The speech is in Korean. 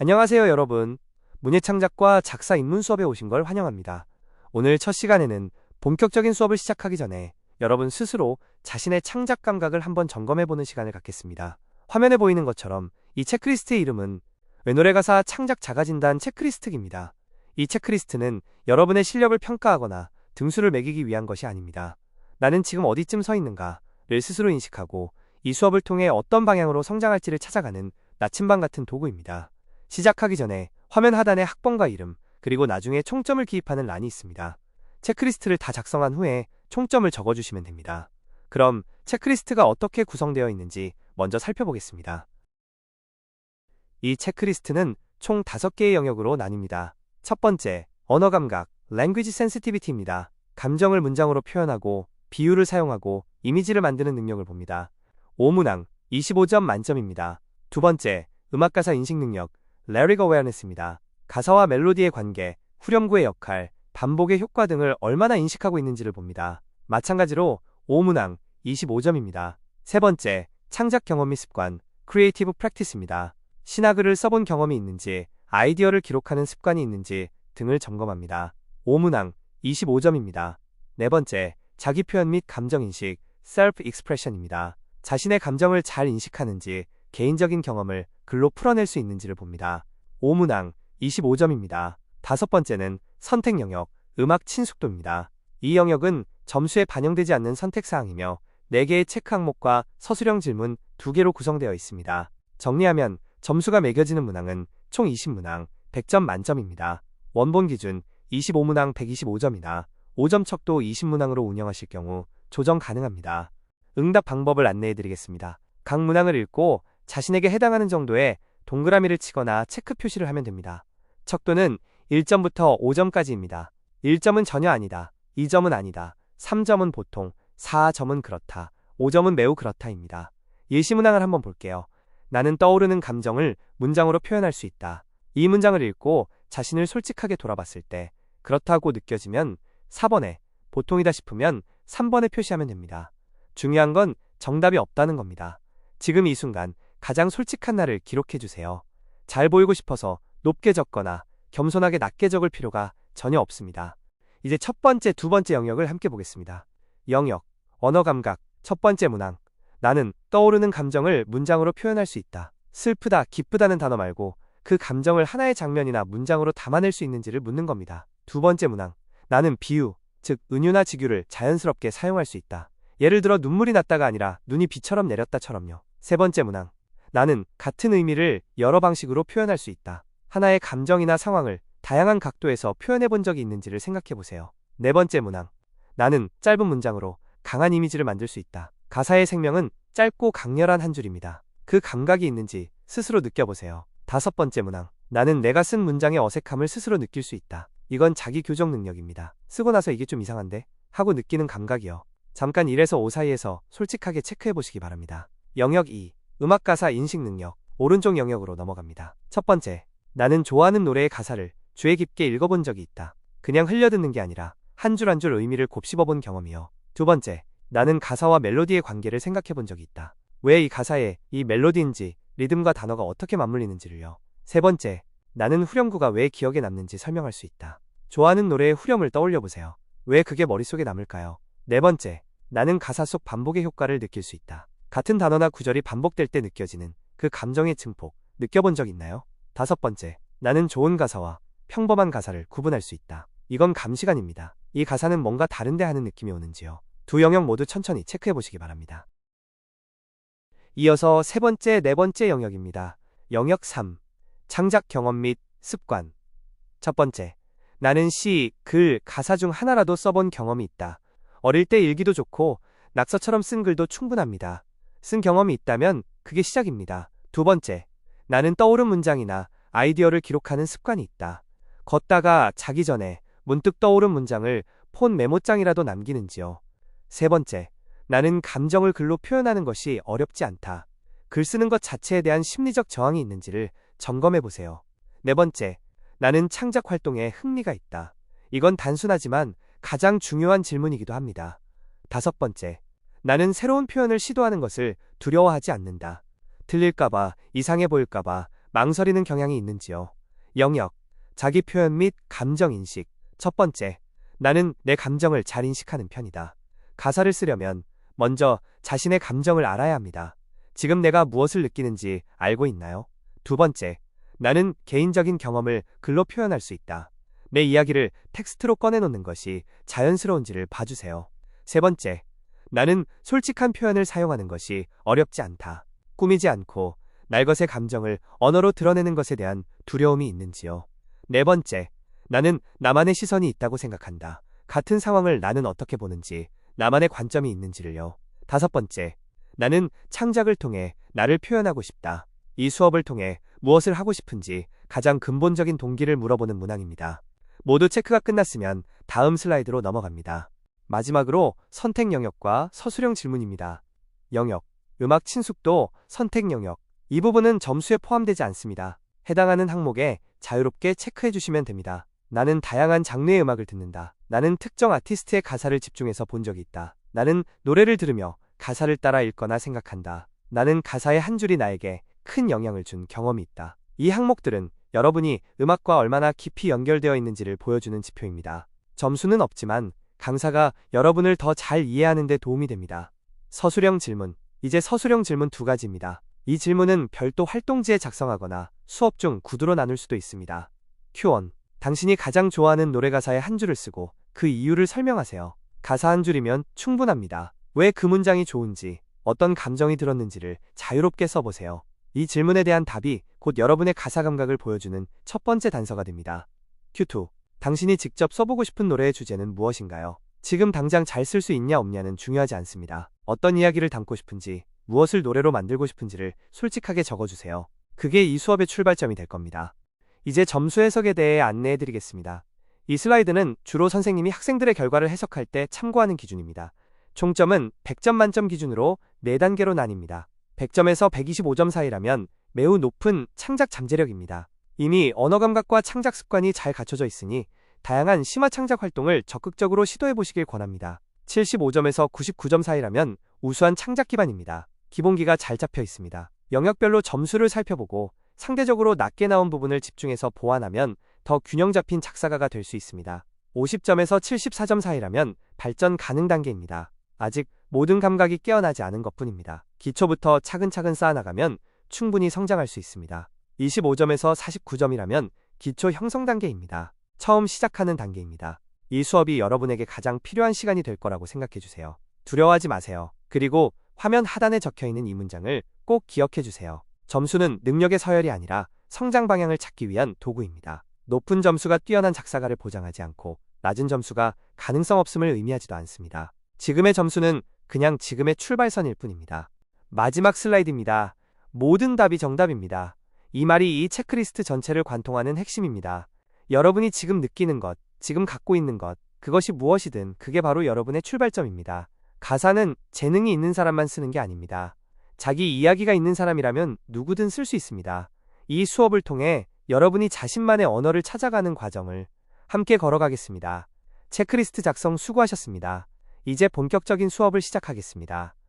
안녕하세요, 여러분. 문예창작과 작사 입문 수업에 오신 걸 환영합니다. 오늘 첫 시간에는 본격적인 수업을 시작하기 전에 여러분 스스로 자신의 창작 감각을 한번 점검해보는 시간을 갖겠습니다. 화면에 보이는 것처럼 이 체크리스트의 이름은 외노래가사 창작 자가진단 체크리스트입니다. 이 체크리스트는 여러분의 실력을 평가하거나 등수를 매기기 위한 것이 아닙니다. 나는 지금 어디쯤 서 있는가를 스스로 인식하고 이 수업을 통해 어떤 방향으로 성장할지를 찾아가는 나침반 같은 도구입니다. 시작하기 전에 화면 하단에 학번과 이름, 그리고 나중에 총점을 기입하는 란이 있습니다. 체크리스트를 다 작성한 후에 총점을 적어주시면 됩니다. 그럼 체크리스트가 어떻게 구성되어 있는지 먼저 살펴보겠습니다. 이 체크리스트는 총 5개의 영역으로 나뉩니다. 첫 번째, 언어감각, Language Sensitivity입니다. 감정을 문장으로 표현하고 비유를 사용하고 이미지를 만드는 능력을 봅니다. 오문항, 25점 만점입니다. 두 번째, 음악가사 인식 능력, Lyric Awareness입니다. 가사와 멜로디의 관계, 후렴구의 역할, 반복의 효과 등을 얼마나 인식하고 있는지를 봅니다. 마찬가지로 오문항, 25점입니다. 세 번째, 창작 경험 및 습관, Creative Practice입니다. 신화글을 써본 경험이 있는지, 아이디어를 기록하는 습관이 있는지 등을 점검합니다. 오문항, 25점입니다. 네 번째, 자기 표현 및 감정인식, Self-Expression입니다. 자신의 감정을 잘 인식하는지, 개인적인 경험을 글로 풀어낼 수 있는지를 봅니다. 오문항, 25점입니다. 다섯 번째는 선택 영역, 음악 친숙도입니다. 이 영역은 점수에 반영되지 않는 선택사항이며 4개의 체크 항목과 서술형 질문 2개로 구성되어 있습니다. 정리하면 점수가 매겨지는 문항은 총 20문항, 100점 만점입니다. 원본 기준 25문항 125점이나 5점 척도 20문항으로 운영하실 경우 조정 가능합니다. 응답 방법을 안내해드리겠습니다. 각 문항을 읽고 자신에게 해당하는 정도의 동그라미를 치거나 체크 표시를 하면 됩니다. 척도는 1점부터 5점까지입니다. 1점은 전혀 아니다, 2점은 아니다, 3점은 보통, 4점은 그렇다, 5점은 매우 그렇다입니다. 예시 문항을 한번 볼게요. 나는 떠오르는 감정을 문장으로 표현할 수 있다. 이 문장을 읽고 자신을 솔직하게 돌아봤을 때 그렇다고 느껴지면 4번에, 보통이다 싶으면 3번에 표시하면 됩니다. 중요한 건 정답이 없다는 겁니다. 지금 이 순간 가장 솔직한 나를 기록해주세요. 잘 보이고 싶어서 높게 적거나 겸손하게 낮게 적을 필요가 전혀 없습니다. 이제 첫 번째, 두 번째 영역을 함께 보겠습니다. 영역, 언어감각, 첫 번째 문항. 나는 떠오르는 감정을 문장으로 표현할 수 있다. 슬프다, 기쁘다는 단어 말고 그 감정을 하나의 장면이나 문장으로 담아낼 수 있는지를 묻는 겁니다. 두 번째 문항. 나는 비유, 즉 은유나 직유를 자연스럽게 사용할 수 있다. 예를 들어 눈물이 났다가 아니라 눈이 비처럼 내렸다처럼요. 세 번째 문항. 나는 같은 의미를 여러 방식으로 표현할 수 있다. 하나의 감정이나 상황을 다양한 각도에서 표현해 본 적이 있는지를 생각해 보세요. 네 번째 문항. 나는 짧은 문장으로 강한 이미지를 만들 수 있다. 가사의 생명은 짧고 강렬한 한 줄입니다. 그 감각이 있는지 스스로 느껴보세요. 다섯 번째 문항. 나는 내가 쓴 문장의 어색함을 스스로 느낄 수 있다. 이건 자기 교정 능력입니다. 쓰고 나서 이게 좀 이상한데? 하고 느끼는 감각이요. 잠깐 1에서 5 사이에서 솔직하게 체크해 보시기 바랍니다. 영역 2. 음악가사 인식 능력. 오른쪽 영역으로 넘어갑니다. 첫 번째. 나는 좋아하는 노래의 가사를 주의 깊게 읽어본 적이 있다. 그냥 흘려듣는 게 아니라 한 줄 한 줄 의미를 곱씹어본 경험이요. 두 번째. 나는 가사와 멜로디의 관계를 생각해 본 적이 있다. 왜 이 가사에 이 멜로디인지, 리듬과 단어가 어떻게 맞물리는지를요. 세 번째. 나는 후렴구가 왜 기억에 남는지 설명할 수 있다. 좋아하는 노래의 후렴을 떠올려 보세요. 왜 그게 머릿속에 남을까요? 네 번째. 나는 가사 속 반복의 효과를 느낄 수 있다. 같은 단어나 구절이 반복될 때 느껴지는 그 감정의 증폭, 느껴본 적 있나요? 다섯 번째. 나는 좋은 가사와 평범한 가사를 구분할 수 있다. 이건 감시관입니다. 이 가사는 뭔가 다른데 하는 느낌이 오는지요. 두 영역 모두 천천히 체크해 보시기 바랍니다. 이어서 세 번째, 네 번째 영역입니다. 영역 3. 창작 경험 및 습관. 첫 번째. 나는 시, 글, 가사 중 하나라도 써본 경험이 있다. 어릴 때 일기도 좋고 낙서처럼 쓴 글도 충분합니다. 쓴 경험이 있다면 그게 시작입니다. 두 번째. 나는 떠오른 문장이나 아이디어를 기록하는 습관이 있다. 걷다가 자기 전에 문득 떠오른 문장을 폰 메모장이라도 남기는지요. 세 번째. 나는 감정을 글로 표현하는 것이 어렵지 않다. 글 쓰는 것 자체에 대한 심리적 저항이 있는지를 점검해 보세요. 네 번째. 나는 창작 활동에 흥미가 있다. 이건 단순하지만 가장 중요한 질문이기도 합니다. 다섯 번째. 나는 새로운 표현을 시도하는 것을 두려워하지 않는다. 틀릴까봐, 이상해 보일까봐, 망설이는 경향이 있는지요? 영역, 자기 표현 및 감정 인식. 첫 번째, 나는 내 감정을 잘 인식하는 편이다. 가사를 쓰려면 먼저 자신의 감정을 알아야 합니다. 지금 내가 무엇을 느끼는지 알고 있나요? 두 번째, 나는 개인적인 경험을 글로 표현할 수 있다. 내 이야기를 텍스트로 꺼내놓는 것이 자연스러운지를 봐주세요. 세 번째, 나는 솔직한 표현을 사용하는 것이 어렵지 않다. 꾸미지 않고 날것의 감정을 언어로 드러내는 것에 대한 두려움이 있는지요? 네 번째, 나는 나만의 시선이 있다고 생각한다. 같은 상황을 나는 어떻게 보는지, 나만의 관점이 있는지를요. 다섯 번째, 나는 창작을 통해 나를 표현하고 싶다. 이 수업을 통해 무엇을 하고 싶은지 가장 근본적인 동기를 물어보는 문항입니다. 모두 체크가 끝났으면 다음 슬라이드로 넘어갑니다. 마지막으로 선택 영역과 서술형 질문입니다. 영역, 음악 친숙도, 선택 영역. 이 부분은 점수에 포함되지 않습니다. 해당하는 항목에 자유롭게 체크해 주시면 됩니다. 나는 다양한 장르의 음악을 듣는다. 나는 특정 아티스트의 가사를 집중해서 본 적이 있다. 나는 노래를 들으며 가사를 따라 읽거나 생각한다. 나는 가사의 한 줄이 나에게 큰 영향을 준 경험이 있다. 이 항목들은 여러분이 음악과 얼마나 깊이 연결되어 있는지를 보여주는 지표입니다. 점수는 없지만 강사가 여러분을 더 잘 이해하는 데 도움이 됩니다. 서술형 질문. 이제 서술형 질문 두 가지입니다. 이 질문은 별도 활동지에 작성하거나 수업 중 구두로 나눌 수도 있습니다. Q1. 당신이 가장 좋아하는 노래 가사의 한 줄을 쓰고 그 이유를 설명하세요. 가사 한 줄이면 충분합니다. 왜 그 문장이 좋은지, 어떤 감정이 들었는지를 자유롭게 써보세요. 이 질문에 대한 답이 곧 여러분의 가사 감각을 보여주는 첫 번째 단서가 됩니다. Q2. 당신이 직접 써보고 싶은 노래의 주제는 무엇인가요? 지금 당장 잘 쓸 수 있냐 없냐는 중요하지 않습니다. 어떤 이야기를 담고 싶은지, 무엇을 노래로 만들고 싶은지를 솔직하게 적어주세요. 그게 이 수업의 출발점이 될 겁니다. 이제 점수 해석에 대해 안내해드리겠습니다. 이 슬라이드는 주로 선생님이 학생들의 결과를 해석할 때 참고하는 기준입니다. 총점은 100점 만점 기준으로 4단계로 나뉩니다. 100점에서 125점 사이라면 매우 높은 창작 잠재력입니다. 이미 언어 감각과 창작 습관이 잘 갖춰져 있으니 다양한 심화 창작 활동을 적극적으로 시도해보시길 권합니다. 75점에서 99점 사이라면 우수한 창작 기반입니다. 기본기가 잘 잡혀 있습니다. 영역별로 점수를 살펴보고 상대적으로 낮게 나온 부분을 집중해서 보완하면 더 균형 잡힌 작사가가 될 수 있습니다. 50점에서 74점 사이라면 발전 가능 단계입니다. 아직 모든 감각이 깨어나지 않은 것뿐입니다. 기초부터 차근차근 쌓아나가면 충분히 성장할 수 있습니다. 25점에서 49점이라면 기초 형성 단계입니다. 처음 시작하는 단계입니다. 이 수업이 여러분에게 가장 필요한 시간이 될 거라고 생각해주세요. 두려워하지 마세요. 그리고 화면 하단에 적혀있는 이 문장을 꼭 기억해주세요. 점수는 능력의 서열이 아니라 성장 방향을 찾기 위한 도구입니다. 높은 점수가 뛰어난 작사가를 보장하지 않고 낮은 점수가 가능성 없음을 의미하지도 않습니다. 지금의 점수는 그냥 지금의 출발선일 뿐입니다. 마지막 슬라이드입니다. 모든 답이 정답입니다. 이 말이 이 체크리스트 전체를 관통하는 핵심입니다. 여러분이 지금 느끼는 것, 지금 갖고 있는 것, 그것이 무엇이든 그게 바로 여러분의 출발점입니다. 가사는 재능이 있는 사람만 쓰는 게 아닙니다. 자기 이야기가 있는 사람이라면 누구든 쓸 수 있습니다. 이 수업을 통해 여러분이 자신만의 언어를 찾아가는 과정을 함께 걸어가겠습니다. 체크리스트 작성 수고하셨습니다. 이제 본격적인 수업을 시작하겠습니다.